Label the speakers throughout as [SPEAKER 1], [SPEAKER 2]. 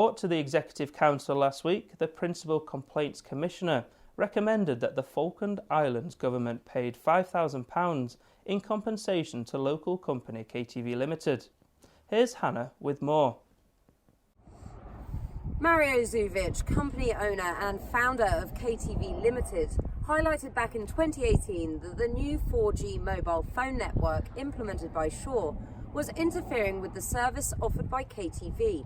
[SPEAKER 1] Report to the Executive Council last week, the Principal Complaints Commissioner recommended that the Falkland Islands government paid £5,000 in compensation to local company KTV Limited. Here's Hannah with more.
[SPEAKER 2] Mario Zuvic, company owner and founder of KTV Limited, highlighted back in 2018 that the new 4G mobile phone network implemented by Shaw was interfering with the service offered by KTV.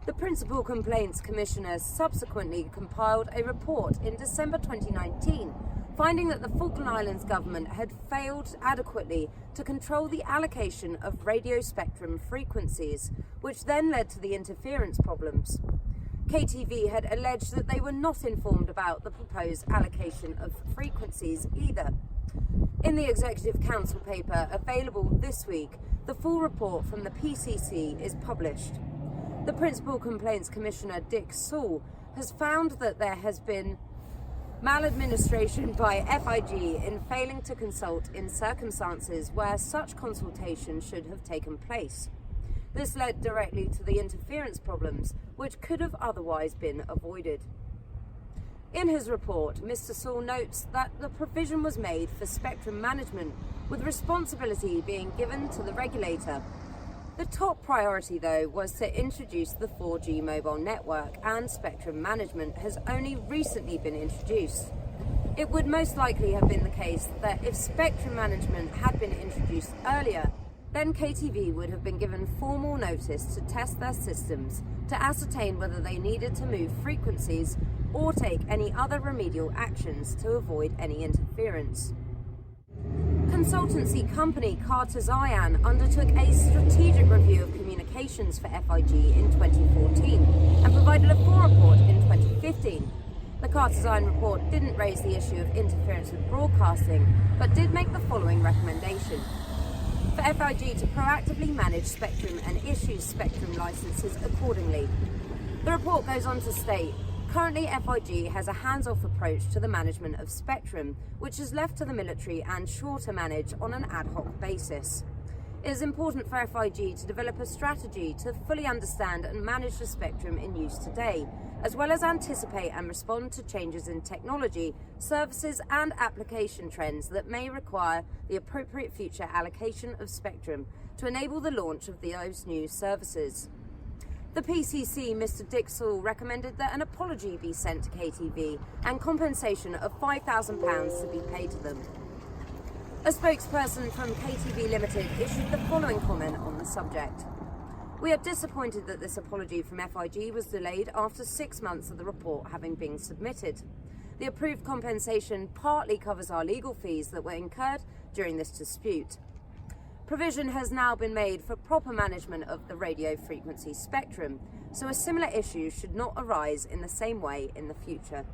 [SPEAKER 2] The Principal Complaints Commissioner subsequently compiled a report in December 2019, finding that the Falkland Islands government had failed adequately to control the allocation of radio spectrum frequencies, which then led to the interference problems. KTV had alleged that they were not informed about the proposed allocation of frequencies either. In the Executive Council paper available this week, the full report from the PCC is published. The Principal Complaints Commissioner, Dick Sewell, has found that there has been maladministration by FIG in failing to consult in circumstances where such consultation should have taken place. This led directly to the interference problems, which could have otherwise been avoided. In his report, Mr. Sewell notes that the provision was made for spectrum management, with responsibility being given to the regulator. The top priority, though, was to introduce the 4G mobile network, and spectrum management has only recently been introduced. It would most likely have been the case that if spectrum management had been introduced earlier, then KTV would have been given formal notice to test their systems to ascertain whether they needed to move frequencies or take any other remedial actions to avoid any interference. Consultancy company Carter Zion undertook a strategic review of communications for FIG in 2014 and provided a full report in 2015. The Carter Zion report didn't raise the issue of interference with broadcasting, but did make the following recommendation: for FIG to proactively manage spectrum and issue spectrum licenses accordingly. The report goes on to state, currently FIG has a hands-off approach to the management of spectrum, which is left to the military and Shaw to manage on an ad hoc basis. It is important for FIG to develop a strategy to fully understand and manage the spectrum in use today, as well as anticipate and respond to changes in technology, services and application trends that may require the appropriate future allocation of spectrum to enable the launch of those new services. The PCC, Mr. Dick Sewell, recommended that an apology be sent to KTV and compensation of £5,000 to be paid to them. A spokesperson from KTV Limited issued the following comment on the subject. We are disappointed that this apology from FIG was delayed after 6 months of the report having been submitted. The approved compensation partly covers our legal fees that were incurred during this dispute. Provision has now been made for proper management of the radio frequency spectrum, so a similar issue should not arise in the same way in the future.